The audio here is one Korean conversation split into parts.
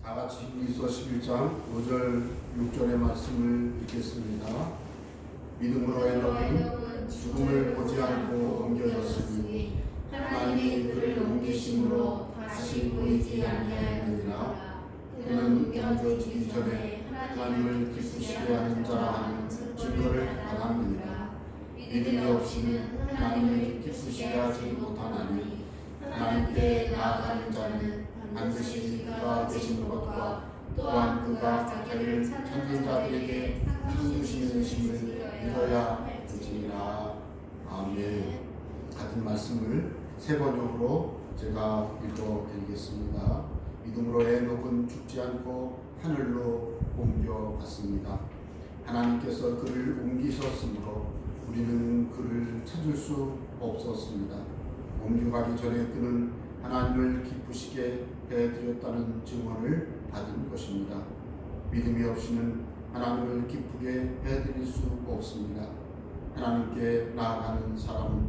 다 같이 히브리서 11장 5절 6절의 말씀을 읽겠습니다. 믿음으로 에녹은 죽음을 보지 않고 옮겨졌으니 하나님이 그를 옮기심으로 다시 보이지 아니하였느니라. 그는 옮겨지기 전에 하나님을 기쁘시게 하는 자라 하는 증거를 받았느니라. 믿음이 없이는 하나님을 기쁘시게 하지 못하나니 하나님께 나아가는 자는 반드시 그가 계신 것과 또한 그가 자기를 찾는 자들에게 상 주시는 심을 믿어야 할지니라. 아멘. 같은 말씀을 세 번역으로 제가 읽어드리겠습니다. 믿음으로 에녹은 죽지 않고 하늘로 옮겨갔습니다. 하나님께서 그를 옮기셨으므로 우리는 그를 찾을 수 없었습니다. 옮겨가기 전에 그는 하나님을 기쁘시게 해드렸다는 증언을 받은 것입니다. 믿음이 없이는 하나님을 기쁘게 해드릴 수 없습니다. 하나님께 나아가는 사람은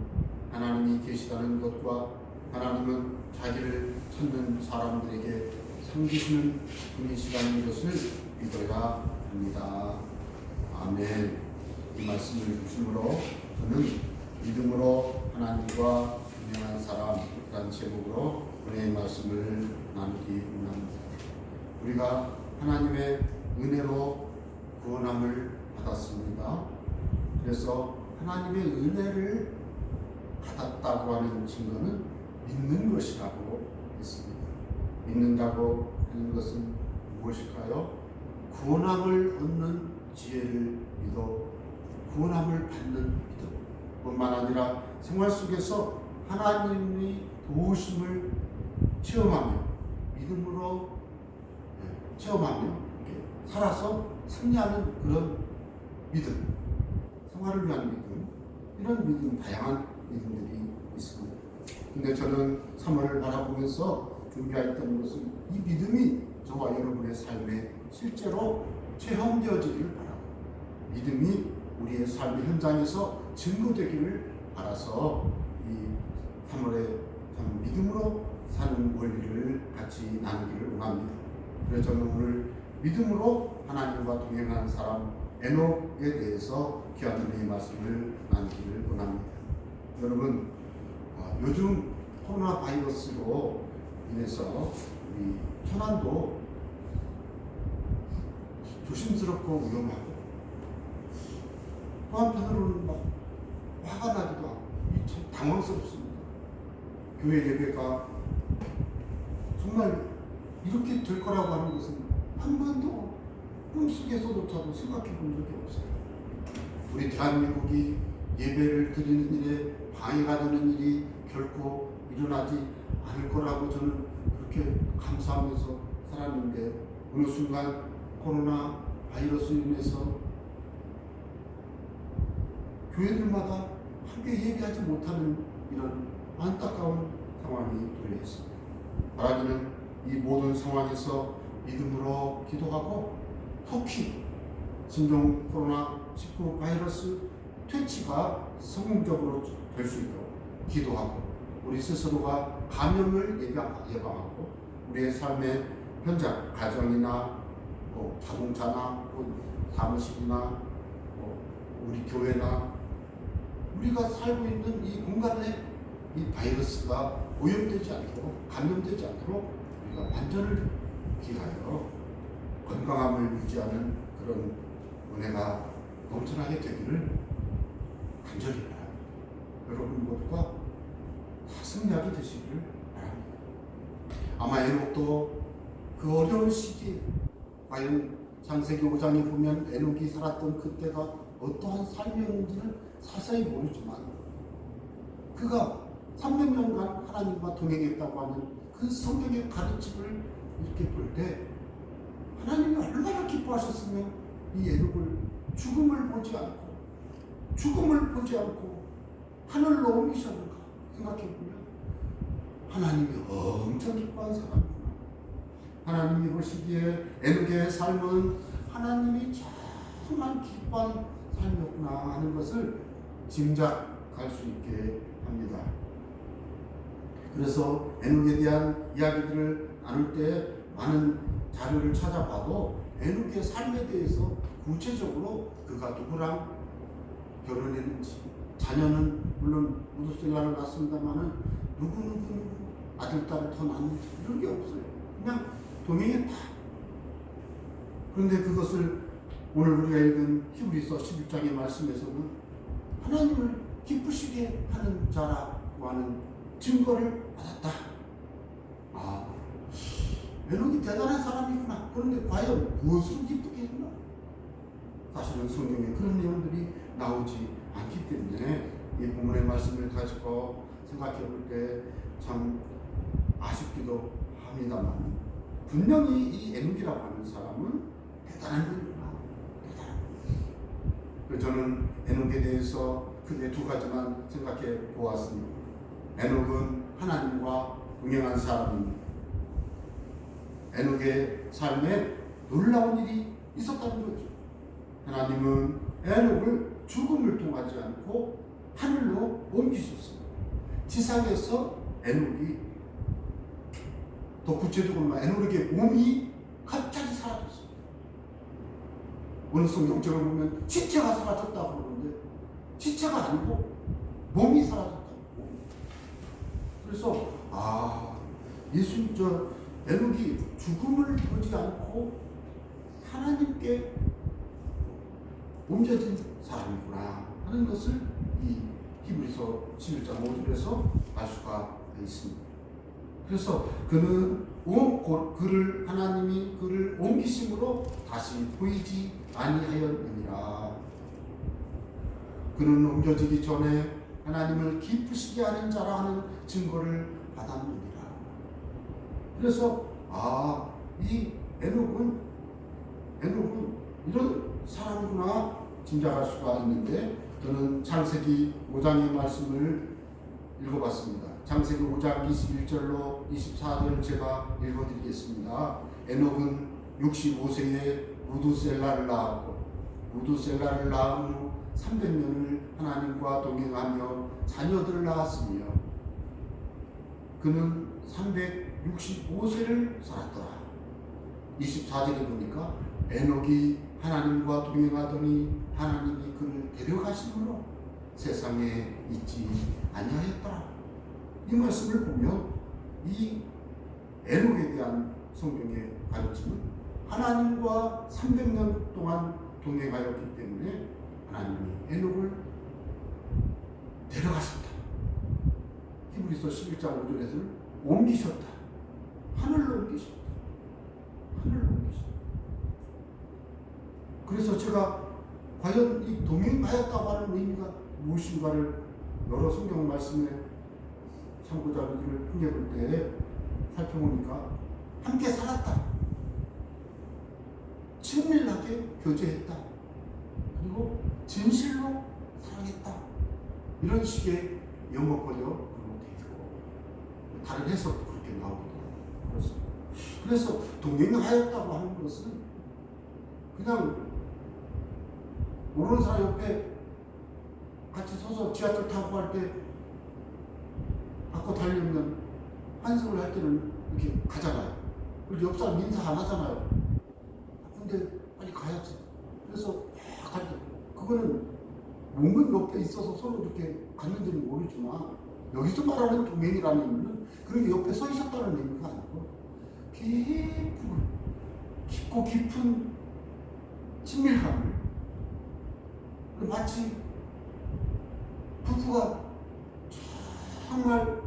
하나님이 계시다는 것과 하나님은 자기를 찾는 사람들에게 상 주시는 분이시라는 것을 믿어야 합니다. 아멘. 이 말씀을 중심으로 저는 믿음으로 하나님과 유명한 사람이라는 제목으로 은혜의 말씀을 나누기 원합니다. 우리가 하나님의 은혜로 구원함을 받았습니다. 그래서 하나님의 은혜를 받았다고 하는 증거는 믿는 것이라고 했습니다. 믿는다고 하는 것은 무엇일까요? 구원함을 얻는 지혜를 믿어 구원함을 받는 믿음 뿐만 아니라 생활 속에서 하나님이 도우심을 체험하며 믿음으로 체험하며 살아서 승리하는 그런 믿음, 생활을 위한 믿음, 이런 믿음, 다양한 믿음들이 있습니다. 근데 저는 3월을 바라보면서 준비했던 것은 이 믿음이 저와 여러분의 삶에 실제로 체험되어지기를 바라고, 믿음이 우리의 삶의 현장에서 증거되기를 바라서 이 3월에 참 믿음으로 사는 원리를 같이 나누기를 원합니다. 그래서 저는 오늘 믿음으로 하나님과 동행하는 사람 에녹에 대해서 귀한 은혜의 말씀을 나누기를 원합니다. 여러분, 요즘 코로나 바이러스로 인해서 우리 천안도 조심스럽고 위험하고 또 한편으로는 막 화가 나기도 하고 참 당황스럽습니다. 교회 예배가 정말 이렇게 될 거라고 하는 것은 한 번도 꿈속에서조차도 생각해 본 적이 없어요. 우리 대한민국이 예배를 드리는 일에 방해가 되는 일이 결코 일어나지 않을 거라고 저는 그렇게 감사하면서 살았는데 어느 순간 코로나 바이러스로 인해서 교회들마다 함께 예배하지 못하는 이런 안타까운 상황이 도래했습니다. 바라기는 이 모든 상황에서 믿음으로 기도하고 특히 신종 코로나19 바이러스 퇴치가 성공적으로 될 수 있도록 기도하고 우리 스스로가 감염을 예방하고 우리의 삶의 현장, 가정이나 자동차나 사무실이나 우리 교회나 우리가 살고 있는 이 공간에 이 바이러스가 오염되지 않도록, 감염되지 않도록 우리가 안전을 기하여 건강함을 유지하는 그런 은혜가 넘쳐나게 되기를 간절히 바랍니다. 여러분 모두가 다 승리하게 되시기를 바랍니다. 아마 에녹도 그 어려운 시기에 과연 창세기 5장에 보면 에녹이 살았던 그때가 어떠한 삶이었는지는 자세히 모르지만 그가 300년간 하나님과 동행했다고 하는 그 성경의 가르침을 이렇게 볼 때 하나님이 얼마나 기뻐하셨으면 이 에녹을 죽음을 보지 않고 하늘로 옮기셨는가 생각해보면 하나님이 엄청 기뻐한 사람이구나. 하나님이 보시기에 에녹의 삶은 하나님이 정말 기뻐한 삶이었구나 하는 것을 짐작할 수 있게 합니다. 그래서 에녹에 대한 이야기들을 나눌 때 많은 자료를 찾아봐도 에녹의 삶에 대해서 구체적으로 그가 누구랑 결혼했는지, 자녀는 물론 무두셀라를 낳았습니다만은 누구 아들, 딸을 더 낳았는지 이런 게 없어요. 그냥 동행했다. 그런데 그것을 오늘 우리가 읽은 히브리서 11장의 말씀에서는 하나님을 기쁘시게 하는 자라고 하는 증거를 받았다. 아, 에녹이 대단한 사람이구나. 그런데 과연 무엇으로 기쁘게 했나? 사실은 성경에 그런 내용들이 나오지 않기 때문에 이 본문의 말씀을 가지고 생각해 볼 때 참 아쉽기도 합니다만, 분명히 이 에녹이라고 하는 사람은 대단한 분이구나. 대단한 분. 그래서 저는 에녹에 대해서 크게 두 가지만 생각해 보았습니다. 에녹은 하나님과 동행한 사람입니다. 에녹의 삶에 놀라운 일이 있었다는 거죠. 하나님은 에녹을 죽음을 통하지 않고 하늘로 옮기셨습니다. 지상에서 에녹이, 더 구체적으로 에녹의 몸이 갑자기 사라졌어요. 어느 성경책을 보면 시체가 사라졌다고 그러는데 시체가 아니고 몸이 사라졌다고. 그래서 에녹이 죽음을 보지 않고 하나님께 옮겨진 사람이구나 하는 것을 이 히브리서 11장 5절에서 알 수가 있습니다. 그래서 하나님이 그를 옮기심으로 다시 보이지 아니하였느니라. 그는 옮겨지기 전에 하나님을 기쁘시게 하는 자라 하는 증거를 받았느니라. 그래서 이 에녹은 이런 사람이구나 짐작할 수가 있는데, 저는 창세기 5장의 말씀을 읽어봤습니다. 창세기 5장 21절로 24절 제가 읽어드리겠습니다. 에녹은 65세에 무두셀라를 낳았고, 무두셀라를 낳은 후 300년을 하나님과 동행하며 자녀들을 낳았으며 그는 365세를 살았더라. 24절에 보니까 에녹이 하나님과 동행하더니 하나님이 그를 데려가심으로 세상에 있지 아니하였더라. 이 말씀을 보면 이 에녹에 대한 성경의 가르침은 하나님과 300년 동안 동행하였기 때문에 하나님이 에녹을 데려가셨다. 히브리서 11장 5절에서는 옮기셨다. 하늘로 옮기셨다. 하늘로 옮기셨다. 그래서 제가 과연 이 동행하였다고 하는 의미가 무엇인가를 여러 성경 말씀에 참고자료들을 흥겨볼 때 살펴보니까 함께 살았다. 친밀하게 교제했다. 그리고 진실로 사랑했다. 이런 식의 영어 번역 그런 게 있고 다른 해석도 그렇게 나오기도 하고. 그래서 동행하였다고 하는 것은 그냥 모르는 사람 옆에 같이 서서 지하철 타고 갈 때 바꿔 달리면 환승을 할 때는 이렇게 가잖아요. 그리고 옆 사람 인사 안 하잖아요. 근데 빨리 가야지. 그래서 갈 때 그거는 뭔가 옆에 있어서 서로 이렇게 갔는지는 모르지만, 여기서 말하는 동행이라는 의미는 그렇게 옆에 서 있었다는 의미가 아니고 깊고 깊은 친밀감을, 마치 부부가 정말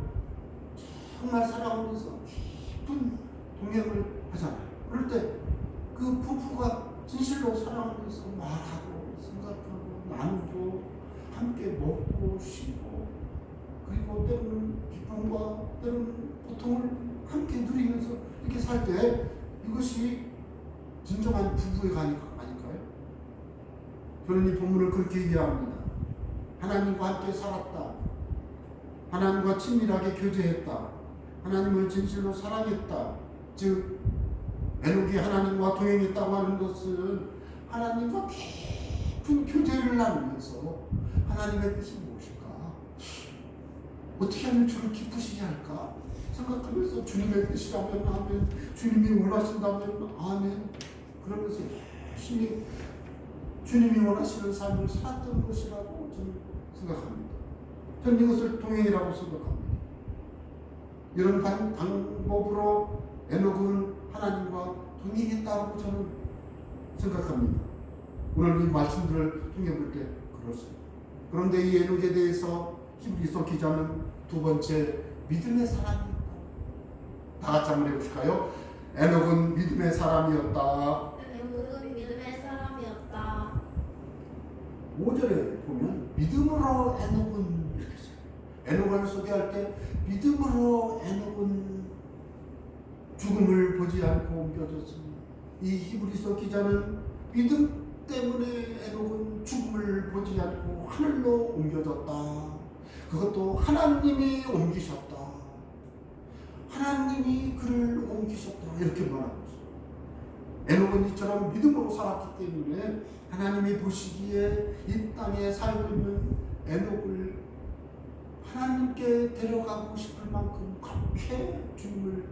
사랑하면서 깊은 동행을 하잖아요. 그럴 때 그 부부가 진실로 사랑하면서 말하고 생각하고 나누고 함께 먹고 쉬고, 그리고 때로는 기쁨과 때로는 고통을 함께 누리면서 이렇게 살 때 이것이 진정한 부부의 아닐까요? 저는 이 본문을 그렇게 이해합니다. 하나님과 함께 살았다. 하나님과 친밀하게 교제했다. 하나님을 진실로 사랑했다. 즉 에녹이 하나님과 동행했다고 하는 것은 하나님과 깊은 교제를 나누면서 하나님의 뜻이 무엇일까? 어떻게 하면 주를 기쁘시게 할까? 생각하면서 주님의 뜻이라면 아멘, 주님이 원하신다면 아멘, 그러면서 열심히 주님이 원하시는 삶을 살았던 것이라고 저는 생각합니다. 저는 이것을 동행이라고 생각합니다. 이런 방법으로 에녹은 하나님과 동행했다고 저는 생각합니다. 오늘 이 말씀들을 통해 볼 때 그렇습니다. 그런데 이 에녹에 대해서 히브리서 기자는 두 번째 믿음의 사람이었다. 다 같이 한번 해보실까요? 에녹은 믿음의 사람이었다. 에녹은 믿음의 사람이었다. 5절에 보면 믿음으로 에녹은 이렇게 써요. 에녹을 소개할 때 믿음으로 에녹은 죽음을 보지 않고 옮겨졌습니다. 이 히브리서 기자는 믿음 때문에 에녹은 죽음을 보지 않고 하늘로 옮겨졌다. 그것도 하나님이 옮기셨다. 하나님이 그를 옮기셨다. 이렇게 말하고 있습니다. 에녹은 이처럼 믿음으로 살았기 때문에 하나님이 보시기에 이 땅에 살고 있는 에녹을 하나님께 데려가고 싶을 만큼 그렇게 주님을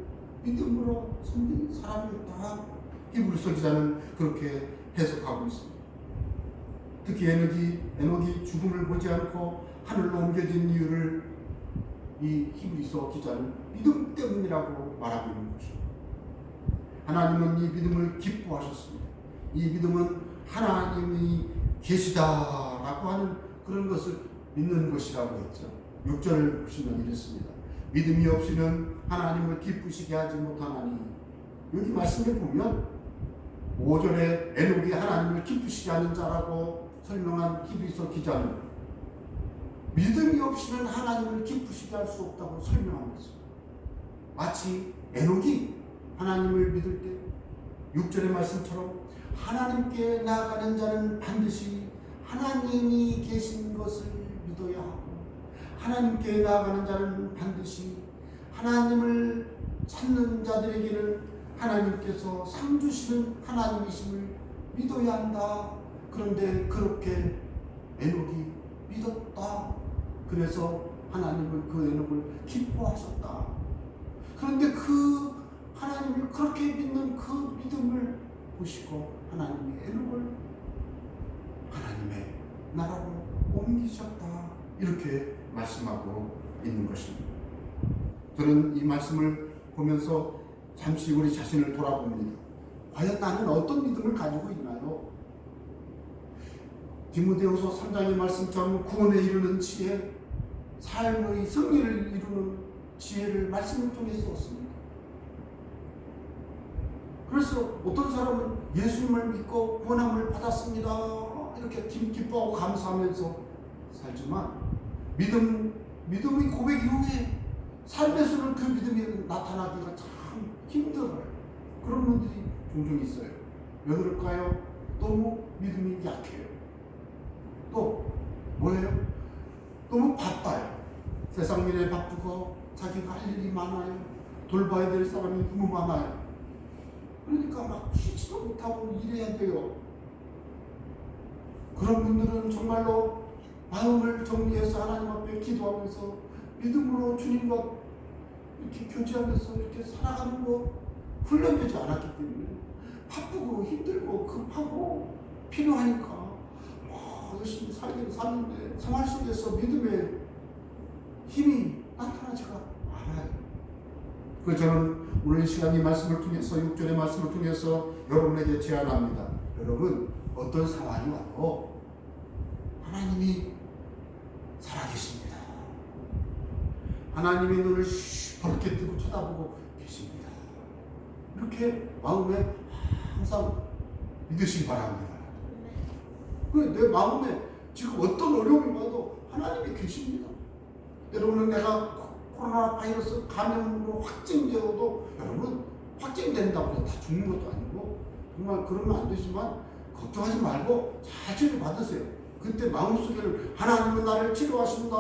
믿음으로 섬긴 사람이었다. 히브리서 기자는 그렇게 해석하고 있습니다. 특히 에녹이 죽음을 보지 않고 하늘로 옮겨진 이유를 이 히브리서 기자는 믿음 때문이라고 말하고 있는 것입니다. 하나님은 이 믿음을 기뻐하셨습니다. 이 믿음은 하나님이 계시다라고 하는 그런 것을 믿는 것이라고 했죠. 6절을 보시면 이랬습니다. 믿음이 없이는 하나님을 기쁘시게 하지 못하나니. 여기 말씀에 보면 5절에 에녹이 하나님을 기쁘시게 하는 자라고 설명한 히브리서 기자는 믿음이 없이는 하나님을 기쁘시게 할 수 없다고 설명하고 있습니다. 마치 에녹이 하나님을 믿을 때 6절의 말씀처럼 하나님께 나아가는 자는 반드시 하나님이 계신 것을 믿어야 하고, 하나님께 나아가는 자는 반드시 하나님을 찾는 자들에게는 하나님께서 상 주시는 하나님이심을 믿어야 한다. 그런데 그렇게 에녹이 믿었다. 그래서 하나님은 그 에녹을 기뻐하셨다. 그런데 그 하나님을 그렇게 믿는 그 믿음을 보시고 하나님이 에녹을 하나님의 나라로 옮기셨다. 이렇게 말씀하고 있는 것입니다. 저는 이 말씀을 보면서 잠시 우리 자신을 돌아봅니다. 과연 나는 어떤 믿음을 가지고 있나요? 디모데후서 3장의 말씀처럼 구원에 이르는 지혜, 삶의 승리를 이루는 지혜를 말씀을 통해서 얻습니다. 그래서 어떤 사람은 예수님을 믿고 구원함을 받았습니다. 이렇게 기뻐하고 감사하면서 살지만 믿음의 고백 이후에 삶에서는 그 믿음이 나타나기가 참 힘들어요. 그런 분들이 종종 있어요. 왜 그럴까요? 너무 믿음이 약해요. 또 뭐예요? 너무 바빠요. 세상 일에 바쁘고 자기가 할 일이 많아요. 돌봐야 될 사람이 너무 많아요. 그러니까 막 쉬지도 못하고 일해야 돼요. 그런 분들은 정말로 마음을 정리해서 하나님 앞에 기도하면서 믿음으로 주님과 이렇게 교제하면서 이렇게 살아가는 거 훈련되지 않았기 때문에 바쁘고 힘들고 급하고 필요하니까 열심히 살기는 사는데 생활 속에서 믿음의 힘이 나타나지가 않아요. 그래서 저는 오늘 이 시간 이 말씀을 통해서 6절의 말씀을 통해서 여러분에게 제안합니다. 여러분 어떤 상황이 와도 하나님이 살아계십니다. 하나님의 눈을 벌게 뜨고 쳐다보고 계십니다. 이렇게 마음에 항상 믿으시기 바랍니다. 내 마음에 지금 어떤 어려움이 와도 하나님이 계십니다. 여러분은 내가 코로나 바이러스 감염으로 확진되어도 여러분 확진된다고 해서 다 죽는 것도 아니고 정말 그러면 안 되지만 걱정하지 말고 잘 치료 받으세요. 그때 마음속에는 하나님은 나를 치료하신다.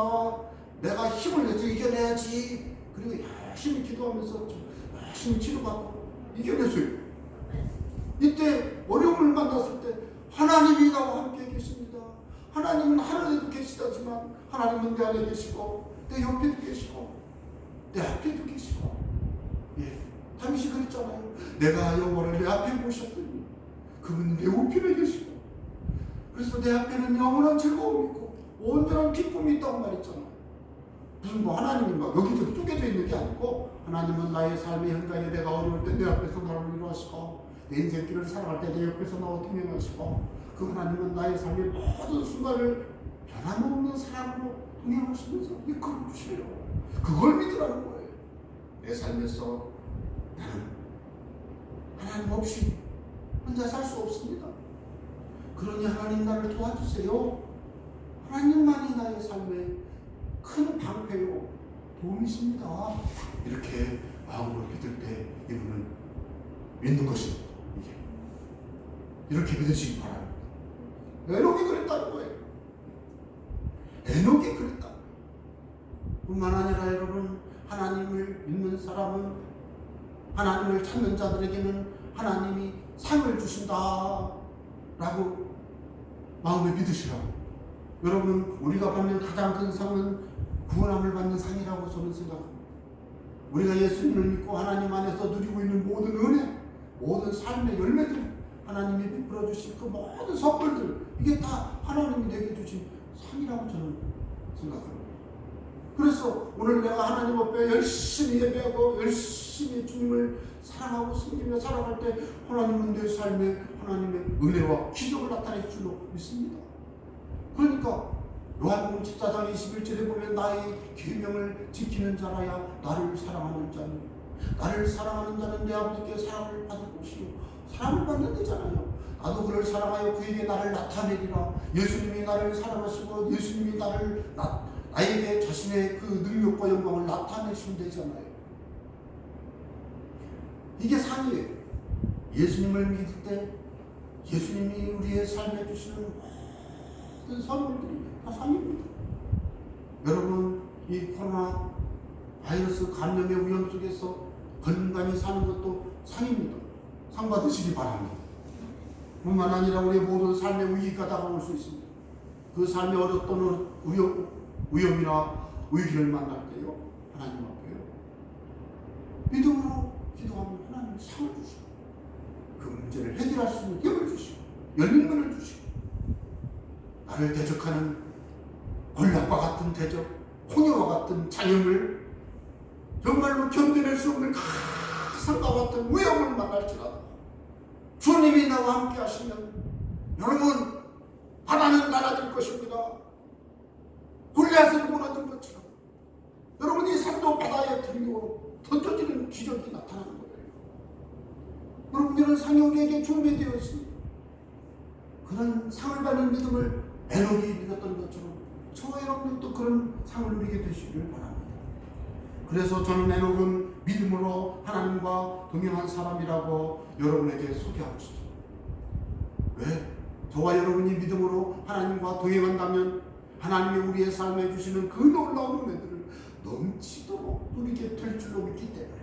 내가 힘을 내서 이겨내야지. 그리고 열심히 기도하면서 열심히 치료받고 이겨내세요. 이때 어려움을 만났을 때 하나님이 나와 함께 계십니다. 하나님은 하늘에도 계시다지만 하나님은 내 안에 계시고 내 옆에도 계시고 내 앞에도 계시고, 다윗이 그랬잖아요. 내가 여호와를 내 앞에 모셨더니 그분은 내 우편에 계시고, 그래서 내 앞에는 영원한 즐거움이 있고 온전한 기쁨이 있다고 말했잖아요. 무슨 뭐 하나님이 막 여기저기 쪼개져 있는 게 아니고, 하나님은 나의 삶의 현장에 내가 어려울 때 내 앞에서 나를 위로하시고, 내 인생길을 살아갈 때 내 옆에서 나와 동행하시고, 그 하나님은 나의 삶의 모든 순간을 변함없는 사랑으로 동행하시면서 이끌어 주시래요. 그걸 믿으라는 거예요. 내 삶에서 나는 하나님 없이 혼자 살 수 없습니다. 그러니 하나님 나를 도와주세요. 하나님만이 나의 삶에 큰 방패요 도움이십니다. 이렇게 마음으로 믿을 때 이분은 믿는 것입니다. 이렇게 믿으시기 바랍니다. 에녹이 그랬다는 거예요. 에녹이 그랬다. 뿐만 아니라 여러분, 하나님을 믿는 사람은, 하나님을 찾는 자들에게는 하나님이 상을 주신다 라고 마음에 믿으시라고. 여러분, 우리가 받는 가장 큰 상은 구원함을 받는 상이라고 저는 생각합니다. 우리가 예수님을 믿고 하나님 안에서 누리고 있는 모든 은혜, 모든 삶의 열매들, 하나님이 베풀어 주신 그 모든 선물들, 이게 다 하나님이 내게 주신 상이라고 저는 생각합니다. 그래서 오늘 내가 하나님 앞에 열심히 예배하고 열심히 주님을 사랑하고 섬기며 살아갈 때 하나님은 내 삶에 하나님의 은혜와 기적을 나타낼 줄로 믿습니다. 그러니까 요한복음 14장 21절에 보면 나의 계명을 지키는 자라야 나를 사랑하는 자니, 나를 사랑하는 자는 내 아버지께 사랑을 받을 것이요 사랑을 받는 데잖아요. 나도 그를 사랑하여 그에게 나를 나타내리라. 예수님이 나를 사랑하시고 예수님이 나에게 자신의 그 능력과 영광을 나타내시면 되잖아요. 이게 상이에요. 예수님을 믿을 때 예수님이 우리의 삶에 주시는 모든 선물들이 다 상입니다. 여러분, 이 코로나 바이러스 감염의 위험 속에서 건강히 사는 것도 상입니다. 상 받으시기 바랍니다. 뿐만 아니라 우리의 모든 삶의 위기가 다가올 수 있습니다. 그 삶의 어렵던 위험이나 위기를 만날 때요, 하나님 앞에요, 믿음으로 기도하면 하나님이 상을 주시고 그 문제를 해결할 수 있는 힘을 주시고 열린 문을 주시고, 나를 대적하는 곤란과 같은 대적, 홍해와 같은 장애물, 정말로 견뎌낼 수 없는 상과 같은 위험을 만날지라도 주님이 나와 함께 하시면 여러분, 바다는 달아질 것입니다. 골리앗을 무너진 것처럼 여러분, 이 산도 바다에 들고 던져지는 기적이 나타나는 거예요. 여러분들은 상이 우리에게 준비되어 있습니다. 그런 상을 받는 믿음을 에녹이 믿었던 것처럼 저와 여러분들도 그런 상을 누리게 되시길 바랍니다. 그래서 저는 에녹은 믿음으로 하나님과 동행한 사람이라고 여러분에게 소개하고 싶습니다. 왜? 저와 여러분이 믿음으로 하나님과 동행한다면 하나님이 우리의 삶에 주시는 그 놀라운 은혜들을 넘치도록 누리게 될 줄로 믿기 때문에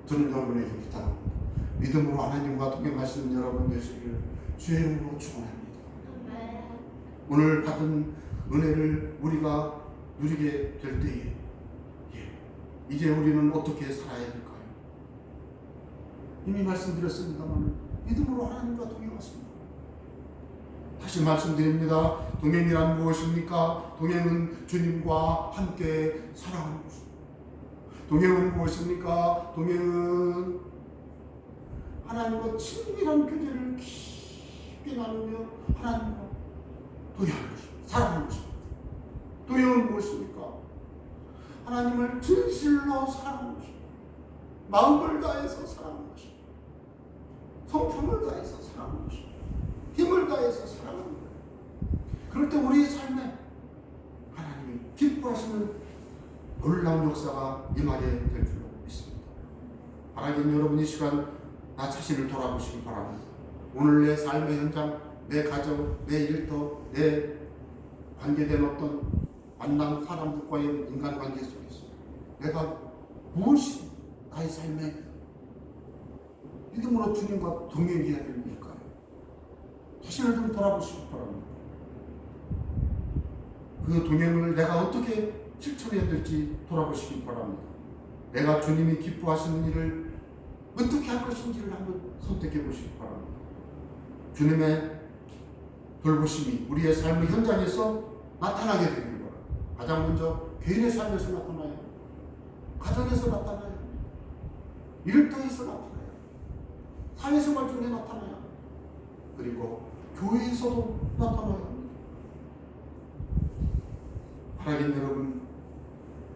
저는 여러분에게 부탁합니다. 믿음으로 하나님과 동행하시는 여러분 되시기를 주의 이름으로 축원합니다. 오늘 받은 은혜를 우리가 누리게 될 때에 이제 우리는 어떻게 살아야 될까요? 이미 말씀드렸습니다만 믿음으로 하나님과 동행하십니다. 다시 말씀드립니다. 동행이란 무엇입니까? 동행은 주님과 함께 살아가는 것입니다. 동행은 무엇입니까? 동행은 하나님과 친밀한 교제를 깊이 나누며 하나님과 동행하는 것입니다. 살아가는 것입니다. 동행은 무엇입니까? 하나님을 진실로 사랑하는 것입니다. 마음을 다해서 사랑하는 것입니다. 성품을 다해서 사랑하는 것입니다. 힘을 다해서 사랑하는 거예요. 그럴 때 우리의 삶에 하나님이 기뻐하시는 놀라운 역사가 임하게 될 줄로 믿습니다. 바라긴 여러분, 이 시간 나 자신을 돌아보시기 바랍니다. 오늘 내 삶의 현장, 내 가정, 내 일터, 내 관계된 어떤 만난 사람들과의 인간관계 속에서 내가 무엇이 나의 삶에 믿음으로 주님과 동행해야 될 일일까요? 자신을 좀 돌아보시기 바랍니다. 그 동행을 내가 어떻게 실천해야 될지 돌아보시기 바랍니다. 내가 주님이 기뻐하시는 일을 어떻게 할 것인지를 한번 선택해 보시기 바랍니다. 주님의 돌보심이 우리의 삶의 현장에서 나타나게 되길 바랍니다. 가장 먼저 개인의 삶에서 나타나요. 가정에서 나타나요. 일터에서 나타나요. 사회생활 중에 나타나요. 그리고 교회에서도 나타나요. 하나님 여러분,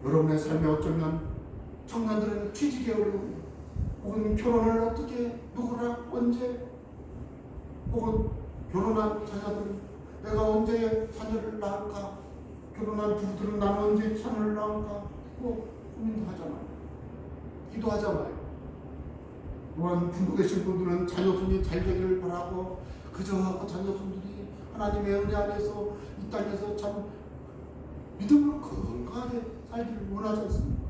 여러분의 삶에 어쩌면 청년들은 취직이 어려운, 혹은 결혼을 어떻게, 누구랑, 언제, 혹은 결혼한 자녀들은 내가 언제 자녀를 낳을까, 결혼한 부부들은 나는 언제 자녀를 낳을까, 고민도 하잖아요. 기도하잖아요. 또한 부부 되신 분들은 자녀손이 잘 되기를 바라고 그저 자녀손들이 하나님의 은혜 안에서 이 땅에서 참 믿음으로 건강하게 살기를 원하지 않습니까?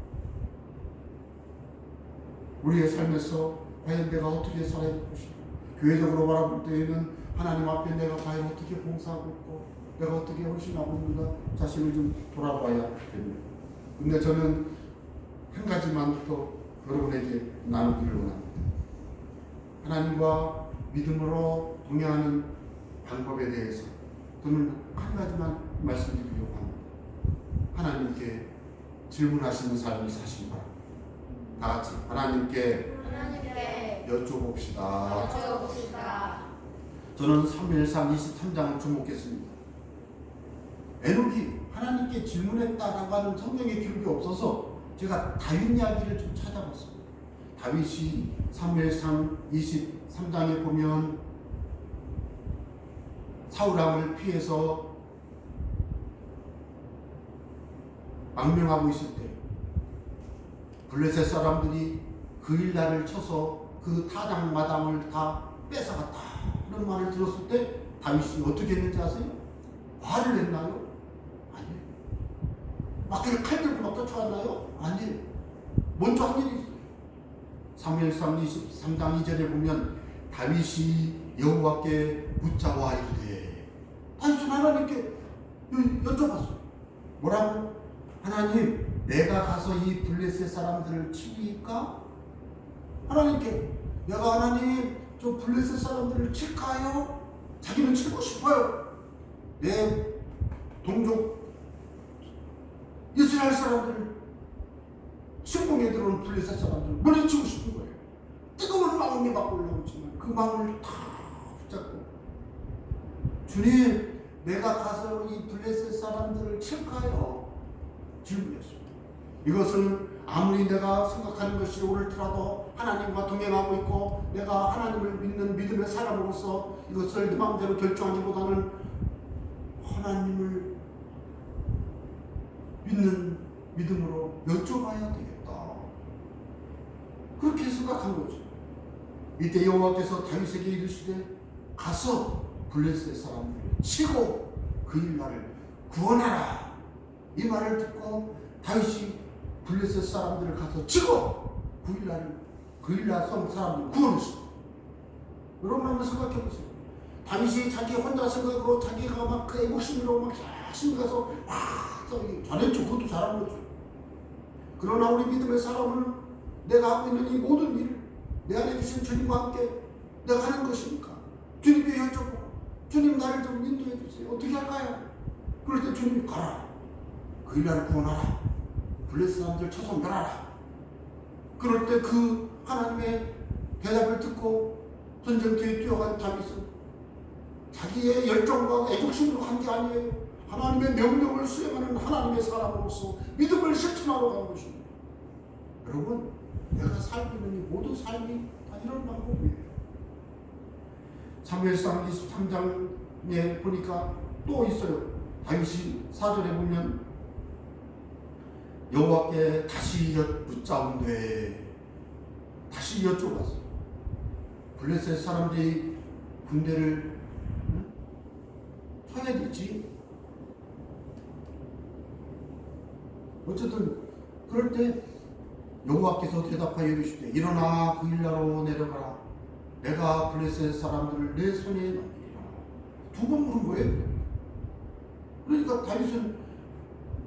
우리의 삶에서 과연 내가 어떻게 살아야 될 것인가? 교회적으로 바라볼 때에는 하나님 앞에 내가 과연 어떻게 봉사하고 있고 내가 어떻게 헌신하고 있는가 자신을 좀 돌아봐야 됩니다. 근데 저는 한 가지만 또 여러분에게 나누기를 원합니다. 하나님과 믿음으로 동행하는 방법에 대해서 저는 한 가지만 말씀드리려고 합니다. 하나님께 질문하시는 삶을 사시기 바랍니다. 다 같이 하나님께 여쭤봅시다. 저는 3일상 23장을 주목했습니다. 에녹이 하나님께 질문했다라고 하는 성경의 기록이 없어서 제가 다윗 이야기를 좀 찾아봤습니다. 다윗이 3일상 23장에 보면 사울왕을 피해서 망명하고 있을 때 블레셋 사람들이 그 일날을 쳐서 그 타작마당을 다 뺏어갔다 이런 말을 들었을 때 다윗이 어떻게 했는지 아세요? 화를 냈나요? 아니에요. 막 그냥 칼 들고 막 쫓아왔나요? 아니에요. 먼저 한 일이 있어요. 사무엘상 23장 2절에 보면 다윗이 여호와께 묻자와 이르되, 다윗은 하나님께 여쭤봤어요. 뭐라고? 하나님, 내가 가서 이 블레셋 사람들을 치리까? 하나님께, 내가 하나님 저 블레셋 사람들을 칠까요? 자기는 치고 싶어요. 내 동족 이스라엘 사람들을, 침공에 들어온 블레셋 사람들을 물리치고 싶은 거예요. 뜨거운 마음이 막 올라오지만 그 마음을 다 붙잡고, 주님, 내가 가서 이 블레셋 사람들을 칠까요? 질문했습니다. 이것은 아무리 내가 생각하는 것이 옳더라도 하나님과 동행하고 있고 내가 하나님을 믿는 믿음의 사람으로서 이것을 내 마음대로 결정하기보다는 하나님을 믿는 믿음으로 여쭤봐야 되겠다, 그렇게 생각한 거죠. 이때 여호와께서 다윗에게 이르시되, 가서 블레셋 사람들을 치고 그 일날을 구원하라, 이 말을 듣고 다윗이 블레셋 사람들을 가서 치고 그 일날 성 사람들을 구원했습니다. 여러분 한번 생각해 보세요. 다윗이 자기 혼자 생각으로 자기가 막 그 애국심으로 막 열심히 가서 잘했죠. 그것도 잘한 거죠. 그러나 우리 믿음의 사람은 내가 하고 있는 이 모든 일을 내 안에 계신 주님과 함께 내가 하는 것이니까 주님께 여쭤보고, 주님 나를 좀 인도해 주세요. 어떻게 할까요? 그럴 때 주님, 가라. 그 일날을 구원하라. 블레셋 사람들 쳐서 멸하라. 그럴 때 그 하나님의 대답을 듣고 전쟁터에 뛰어간 다윗은 자기의 열정과 애국심으로 한 게 아니에요. 하나님의 명령을 수행하는 하나님의 사람으로서 믿음을 실천하러 간 것입니다. 여러분, 내가 살고 있는 이 모든 삶이 다 이런 방법이에요. 사무엘상 23장에 보니까 또 있어요. 다윗이 4절에 보면 여호와께 다시 묻자온되, 다시 여쭤봤어요. 블레셋 사람들이 군대를 쳐야 되지. 어쨌든 그럴 때 여호와께서 대답하여 이르시되, 일어나 그 일나로 내려가라. 내가 블레셋 사람들을 내 손에 넘기리라. 두 번 물은 거예요. 그러니까 다윗은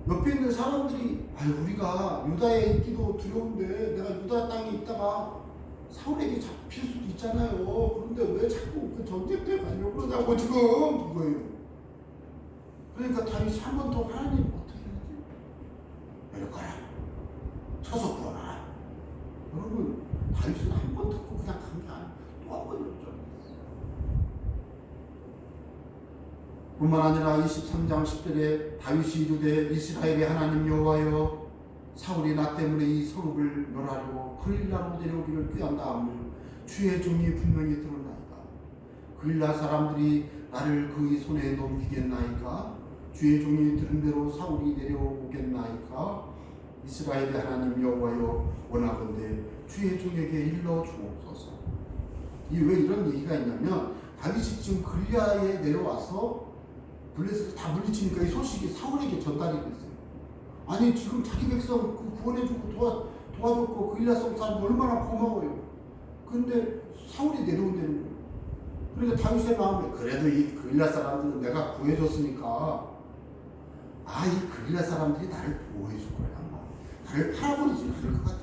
옆에 있는 사람들이 우리가 유다에 있기도 두려운데 내가 유다 땅에 있다가 사울에게 잡힐 수도 있잖아요. 그런데 왜 자꾸 그 전쟁터에 가려고 그러냐고 지금 이거예요. 그러니까 다윗이 한 번 더 하나님 어떻게 해야지? 내려가라. 쳐서 구원하라. 여러분 다윗은 한 번 듣고 그냥 간 게 아니에요. 또 한 번 여쭤. 뿐만 아니라 23장 10절에 다윗이 이르되 이스라엘의 하나님 여호와여 사울이 나 때문에 이 성읍을 멸하려고 그일라로 내려오기를 꾀한다하며 주의 종이 분명히 들었나이다. 그일라 사람들이 나를 그의 손에 넘기겠나이까? 주의 종이 들은 대로 사울이 내려오겠나이까? 이스라엘의 하나님 여호와여 원하건대 주의 종에게 일러 주옵소서. 이 왜 이런 얘기가 있냐면 다윗이 지금 그일라에 내려와서 블레셋을 다 물리치니까 이 소식이 사울에게 전달이 됐어요. 아니 지금 자기 백성 구원해주고 도와줬고 그일라 성 사람들 얼마나 고마워요. 근데 사울이 내려온다는 거예요. 그러니까 다윗의 마음에 그래도 이 그일라 사람들은 내가 구해줬으니까 이 그일라 사람들이 나를 보호해줄 거야. 나를 팔아버리지 않을 것 같아.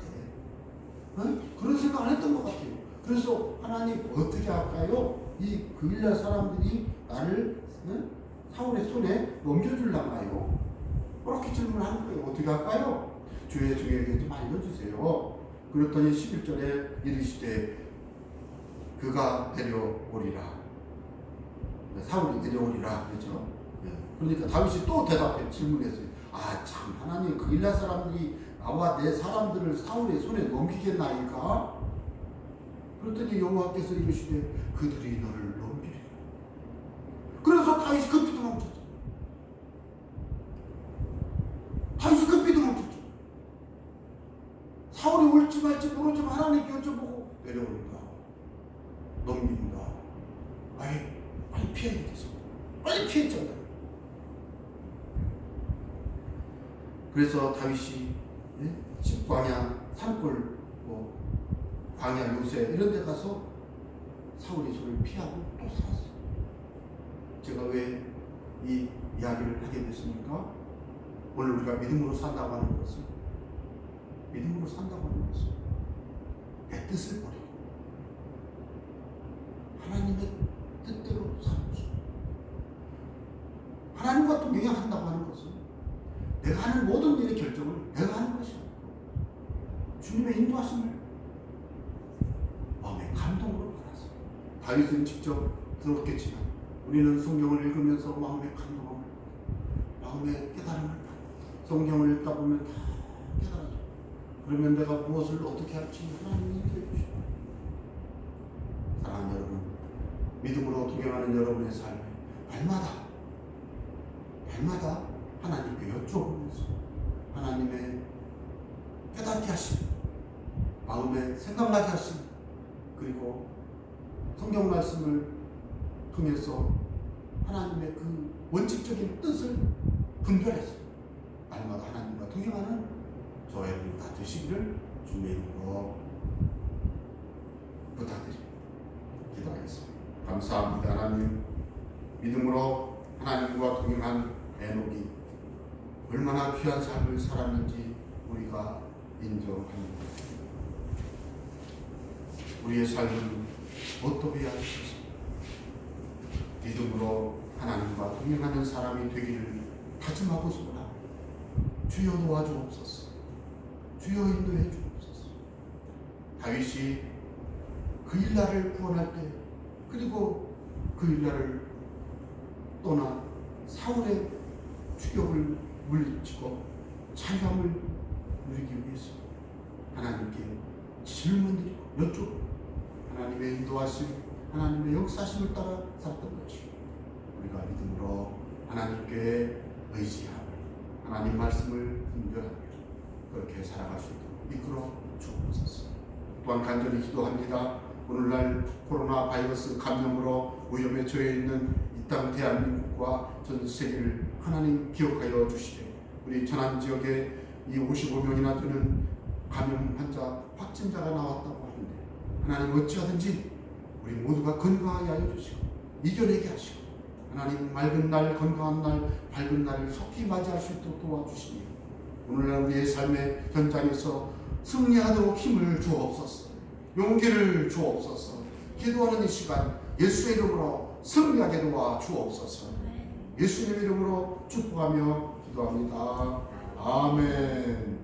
그런 생각 안 했던 것 같아요. 그래서 하나님 어떻게 할까요? 이 그일라 사람들이 나를 사울의 손에 넘겨주려나요? 그렇게 질문하는 거예요. 어떻게 할까요? 주의 종에게 좀 알려주세요. 그랬더니 11절에 이르시되 그가 내려오리라. 사울이 내려오리라. 그렇죠? 그러니까 다윗이 또 대답해 질문했어요. 참 하나님 그일라 사람들이 나와 내 사람들을 사울의 손에 넘기겠나이까? 그랬더니 여호와께서 이르시되 그들이 너를 넘기리라. 그래서 다윗이 급히 도망쳤죠. 다윗이 급히 도망쳤죠. 사울이 올지 말지 모르지만 하나님께 여쭤보고 내려오는가 넘기는가 빨리 피해야겠어. 빨리 피했잖아요. 그래서 다윗이 십광야 산골 광야 요새 이런 데 가서 사울의 손을 피하고 또 살았어요. 제가 왜 이 이야기를 하게 됐습니까? 오늘 우리가 믿음으로 산다고 하는 것은 내 뜻을 버리고 하나님의 뜻대로 사는 것입니다. 하나님과 동행한다고 하는 것은 내가 하는 모든 일의 결정을 내가 하는 것이 아니고 주님의 인도하심을 마음의 감동으로 받았어요. 다윗은 직접 들었겠지만 우리는 성경을 읽으면서 마음의 감동을, 마음의 깨달음을 받고 성경을 읽다 보면 다 깨달아져. 그러면 내가 무엇을 어떻게 할지 하나님이 인도해 주시고. 사랑하는 여러분, 믿음으로 동행하는 여러분의 삶에 날마다 하나님께 여쭤보면서 하나님의 깨닫게 하심, 마음에 생각나게 하심, 그리고 성경 말씀을 통해서 하나님의 그 원칙적인 뜻을 분별해서 날마다 하나님과 동행하는 저의 여러분 다 되시기를 주님의 이름으로 부탁드립니다. 기도하겠습니다. 감사합니다. 하나님, 믿음으로 하나님과 동행한 에녹이 얼마나 귀한 삶을 살았는지 우리가 인정합니다. 우리의 삶은 어떻게 해야 하겠습니까? 믿음으로 하나님과 동행하는 사람이 되기를 다짐하고 소원합니다. 주여 도와주옵소서. 주여 인도해 주옵소서. 다윗이 그일라를 구원할 때, 그리고 그일라를 떠나 사울의 추격을 물리치고 자유함을 누리기 위해서 하나님께 질문드리고 여쭈고 하나님의 인도하심, 하나님의 역사심을 따라 살았던 것이 우리가 믿음으로 하나님께 의지하며 하나님 말씀을 분별하며 그렇게 살아갈 수 있도록 이끌어 주옵소서. 또한 간절히 기도합니다. 오늘날 코로나 바이러스 감염으로 위험에 처해 있는 이 땅 대한민국과 전 세계를 하나님 기억하여 주시되 우리 천안 지역에 이 55명이나 되는 감염 환자 확진자가 나왔다고 하는데 하나님 어찌하든지 우리 모두가 건강하게 하여 주시고 이겨내게 하시고 하나님 맑은 날, 건강한 날, 밝은 날을 속히 맞이할 수 있도록 도와주시니 오늘날 우리의 삶의 현장에서 승리하도록 힘을 주옵소서. 용기를 주옵소서. 기도하는 이 시간 예수의 이름으로 승리하게 도와 주옵소서. 예수님 이름으로 축복하며 기도합니다. 아멘.